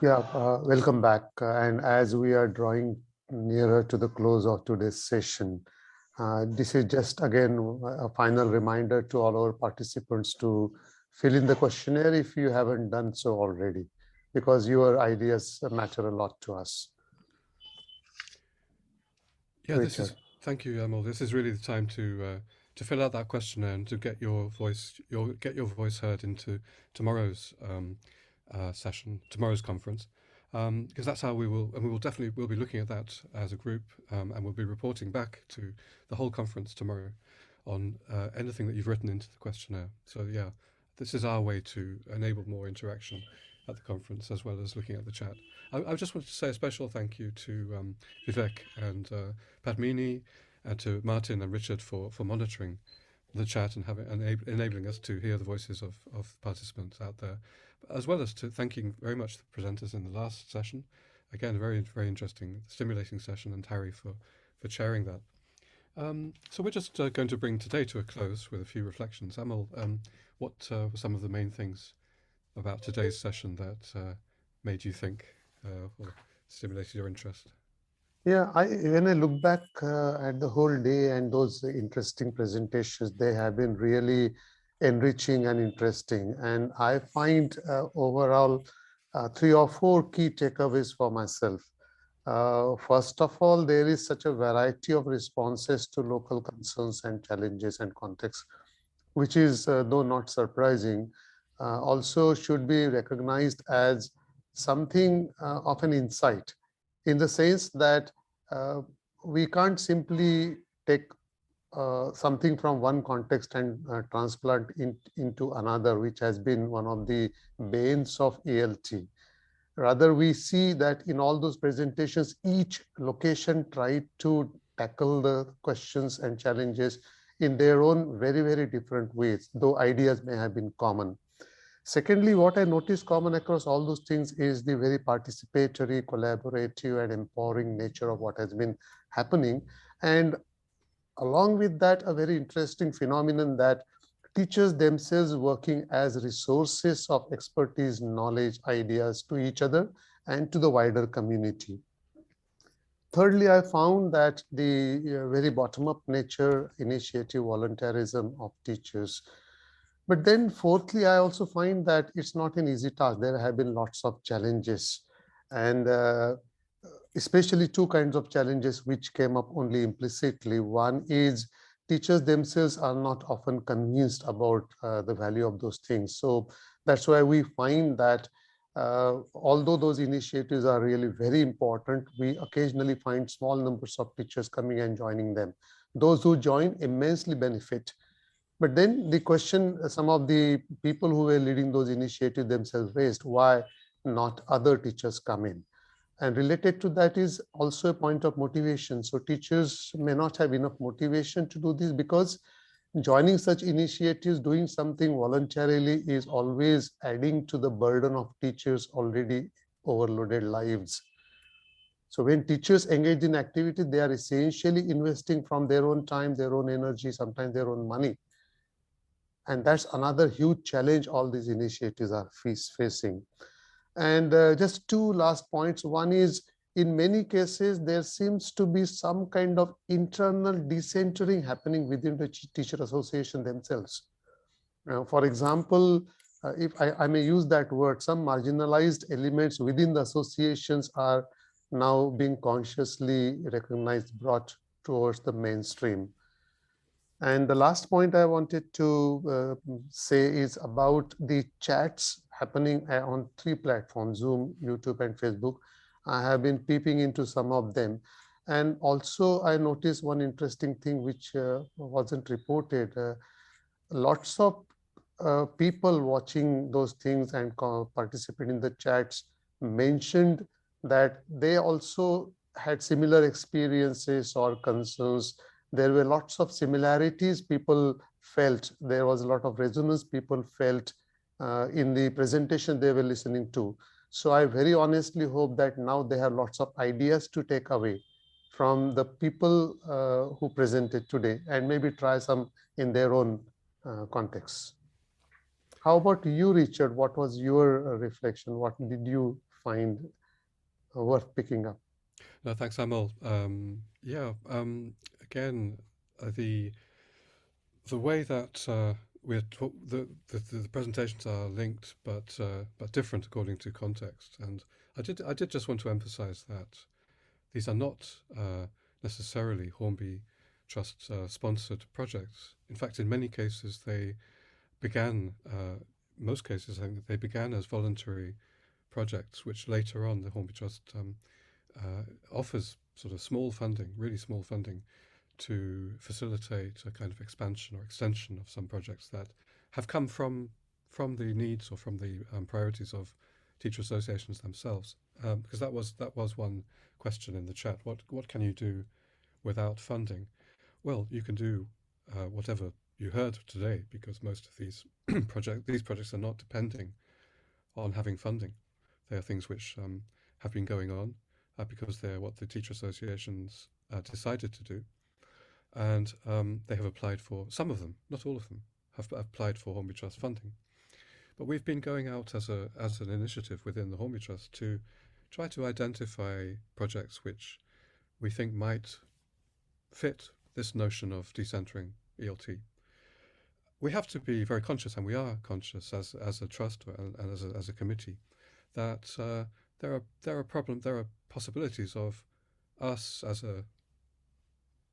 Yeah, welcome back. And as we are drawing nearer to the close of today's session, this is just again a final reminder to all our participants to fill in the questionnaire if you haven't done so already, because your ideas matter a lot to us. Yeah, Richard. thank you, Amol. This is really the time to fill out that questionnaire and to get your voice heard into tomorrow's session, tomorrow's conference, because that's how we will definitely we'll be looking at that as a group, and we'll be reporting back to the whole conference tomorrow on anything that you've written into the questionnaire. So yeah, this is our way to enable more interaction at the conference as well as looking at the chat. I just wanted to say a special thank you to Vivek and Padmini, and to Martin and Richard for monitoring the chat and enabling us to hear the voices of participants out there, as well as to thanking very much the presenters in the last session. Again, a very interesting, stimulating session, and Harry for chairing that. So we're just going to bring today to a close with a few reflections. Amol, what were some of the main things about today's session that made you think or stimulated your interest? Yeah, when I look back at the whole day and those interesting presentations, they have been really enriching and interesting. And I find overall 3 or 4 key takeaways for myself. First of all, there is such a variety of responses to local concerns and challenges and contexts, which is, though not surprising, also should be recognized as something of an insight, in the sense that uh, we can't simply take something from one context and transplant into another, which has been one of the banes of ELT. Rather, we see that in all those presentations, each location tried to tackle the questions and challenges in their own very different ways, though ideas may have been common. Secondly, what I noticed common across all those things is the very participatory, collaborative, and empowering nature of what has been happening. And along with that, a very interesting phenomenon that teachers themselves working as resources of expertise, knowledge, ideas to each other and to the wider community. Thirdly, I found that the very bottom-up nature, initiative, voluntarism of teachers. But then fourthly, I also find that it's not an easy task. There have been lots of challenges, and especially 2 kinds of challenges which came up only implicitly. One is teachers themselves are not often convinced about the value of those things. So that's why we find that although those initiatives are really very important, we occasionally find small numbers of teachers coming and joining them. Those who join immensely benefit. But then the question some of the people who were leading those initiatives themselves raised, why not other teachers come in? And related to that is also a point of motivation. So teachers may not have enough motivation to do this, because joining such initiatives, doing something voluntarily, is always adding to the burden of teachers' already overloaded lives. So when teachers engage in activity, they are essentially investing from their own time, their own energy, sometimes their own money. And that's another huge challenge all these initiatives are facing. And just 2 last points. One is, in many cases, there seems to be some kind of internal decentering happening within the teacher association themselves. For example, if I may use that word, some marginalized elements within the associations are now being consciously recognized, brought towards the mainstream. And the last point I wanted to say is about the chats happening on 3 platforms, Zoom, YouTube, and Facebook. I have been peeping into some of them. And also I noticed one interesting thing which wasn't reported. Lots of people watching those things and participating in the chats mentioned that they also had similar experiences or concerns. There were lots of similarities people felt. There was a lot of resonance people felt in the presentation they were listening to. So I very honestly hope that now they have lots of ideas to take away from the people who presented today, and maybe try some in their own context. How about you, Richard? What was your reflection? What did you find worth picking up. No, thanks, Amol. Yeah, again, the way that the presentations are linked but different according to context, and I did just want to emphasise that these are not necessarily Hornby Trust sponsored projects. In fact, in many cases, they began, most cases, I think they began as voluntary projects, which later on the Hornby Trust offers sort of small funding, really small funding, to facilitate a kind of expansion or extension of some projects that have come from the needs or from the priorities of teacher associations themselves. Because that was one question in the chat. What can you do without funding? Well, you can do whatever you heard today, because most of these projects are not depending on having funding. They are things which have been going on because they're what the teacher associations decided to do. And they have applied for, some of them, not all of them, have applied for Hornby Trust funding. But we've been going out as an initiative within the Hornby Trust to try to identify projects which we think might fit this notion of decentering ELT. We have to be very conscious, and we are conscious as a trust and as a committee, that there are possibilities of us as a,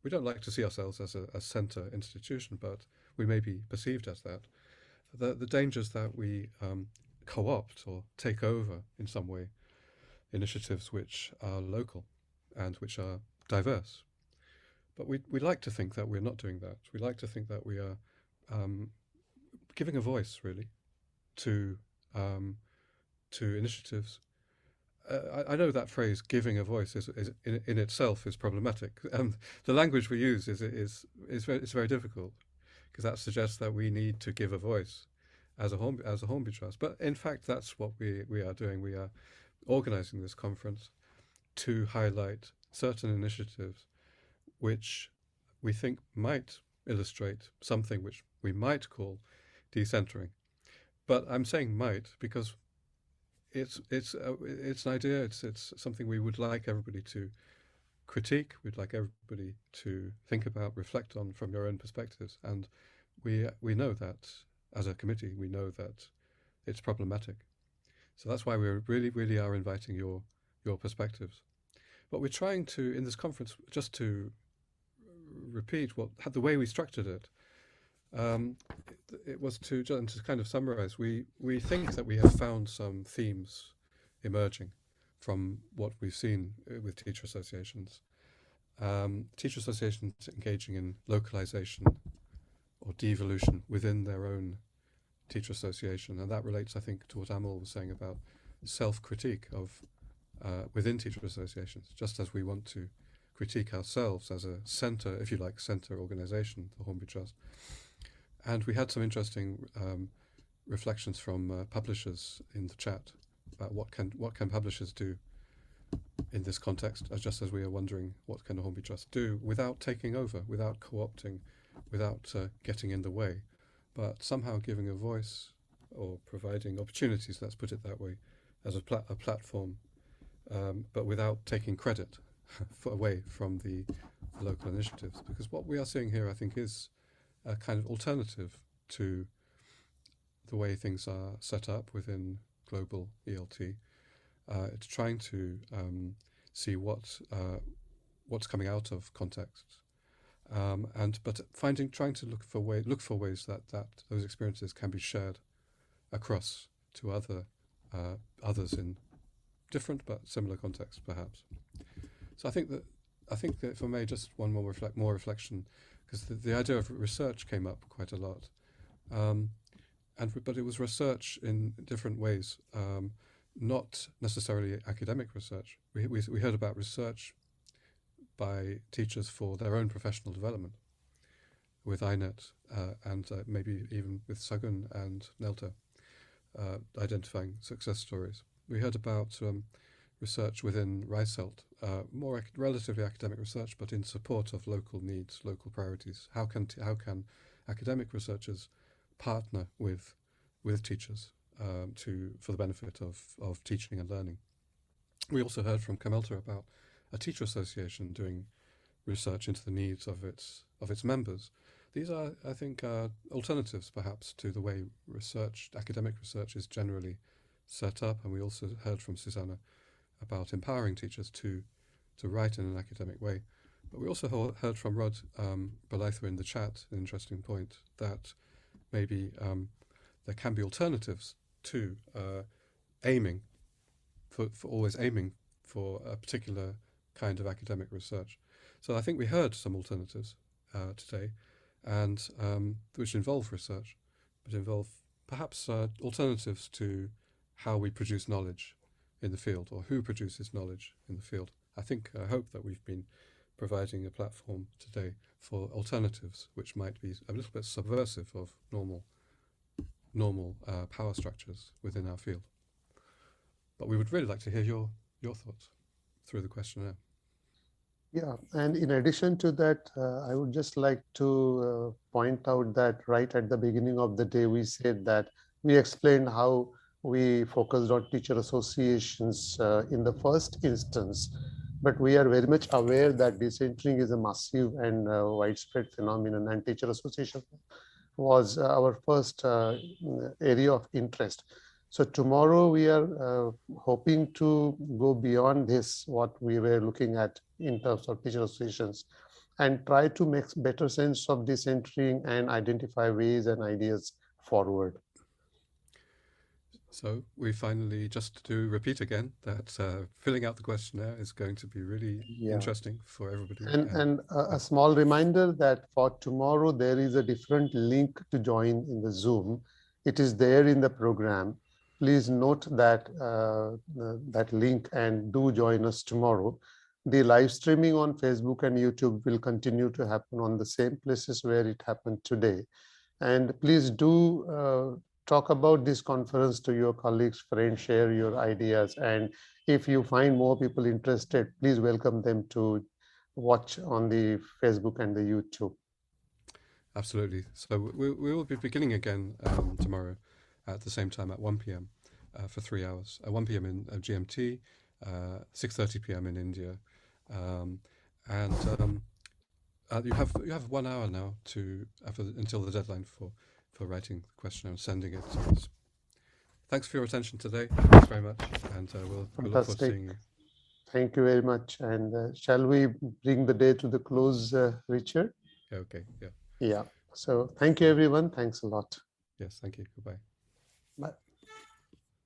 we don't like to see ourselves as a centre institution, but we may be perceived as that. The dangers that we co-opt or take over in some way initiatives which are local and which are diverse. But we like to think that we're not doing that. We like to think that we are giving a voice, really, to initiatives. I know that phrase "giving a voice" is in itself is problematic, and the language we use is very difficult, because that suggests that we need to give a voice as a Hornby Trust. But in fact, that's what we are doing. We are organising this conference to highlight certain initiatives which we think might illustrate something which we might call decentering. But I'm saying might because it's an idea. It's something we would like everybody to critique. We'd like everybody to think about, reflect on from your own perspectives. And we know that as a committee, we know that it's problematic. So that's why we really are inviting your perspectives. But we're trying to, in this conference, just to repeat the way we structured it. It was to kind of summarize. We think that we have found some themes emerging from what we've seen with teacher associations. Teacher associations engaging in localization or devolution within their own teacher association, and that relates, I think, to what Amol was saying about self-critique of within teacher associations, just as we want to critique ourselves as a centre, if you like, centre organisation, the Hornby Trust. And we had some interesting reflections from publishers in the chat about what can publishers do in this context, just as we are wondering what can the Hornby Trust do without taking over, without co-opting, without getting in the way, but somehow giving a voice or providing opportunities, let's put it that way, as a platform, but without taking credit away from the local initiatives. Because what we are seeing here, I think, is a kind of alternative to the way things are set up within global ELT. It's trying to see what's coming out of contexts, but trying to look for ways that those experiences can be shared across to others in different but similar contexts, perhaps. So I think that if I may, just one more reflection, because the idea of research came up quite a lot, but it was research in different ways, not necessarily academic research. We heard about research by teachers for their own professional development, with INET and maybe even with Sagun and Nelta, identifying success stories. We heard about research within Reiselt, more relatively academic research, but in support of local needs, local priorities. How can academic researchers partner with teachers for the benefit of teaching and learning? We also heard from Kamelta about a teacher association doing research into the needs of its members. These are, I think, alternatives perhaps to the way academic research is generally set up. And we also heard from Susanna about empowering teachers to write in an academic way. But we also heard from Rod Balaitha in the chat, an interesting point, that maybe there can be alternatives to aiming, for always aiming for a particular kind of academic research. So I think we heard some alternatives today, and which involve research, but involve perhaps alternatives to how we produce knowledge in the field, or who produces knowledge in the field. I hope that we've been providing a platform today for alternatives which might be a little bit subversive of normal power structures within our field. But we would really like to hear your thoughts through the questionnaire. Yeah, and in addition to that, I would just like to point out that right at the beginning of the day, we said that we explained how we focused on teacher associations in the first instance, but we are very much aware that decentering is a massive and widespread phenomenon, and teacher association was our first area of interest. So tomorrow we are hoping to go beyond this, what we were looking at in terms of teacher associations, and try to make better sense of decentering and identify ways and ideas forward. So we finally, just to repeat again, that filling out the questionnaire is going to be really interesting for everybody. And a small reminder that for tomorrow, there is a different link to join in the Zoom. It is there in the program. Please note that that link and do join us tomorrow. The live streaming on Facebook and YouTube will continue to happen on the same places where it happened today. And please do talk about this conference to your colleagues, friends, share your ideas. And if you find more people interested, please welcome them to watch on the Facebook and the YouTube. Absolutely. So we will be beginning again tomorrow at the same time at 1 p.m. For 3 hours. 1 p.m. in GMT, 6:30 p.m. in India, and you have 1 hour now until the deadline for writing the questionnaire and sending it to us. Thanks for your attention today. Thanks very much, and we'll look forward to seeing you. Thank you very much. And shall we bring the day to the close, Richard? Okay. Yeah. Yeah. So thank you, everyone. Thanks a lot. Yes. Thank you. Goodbye. Bye.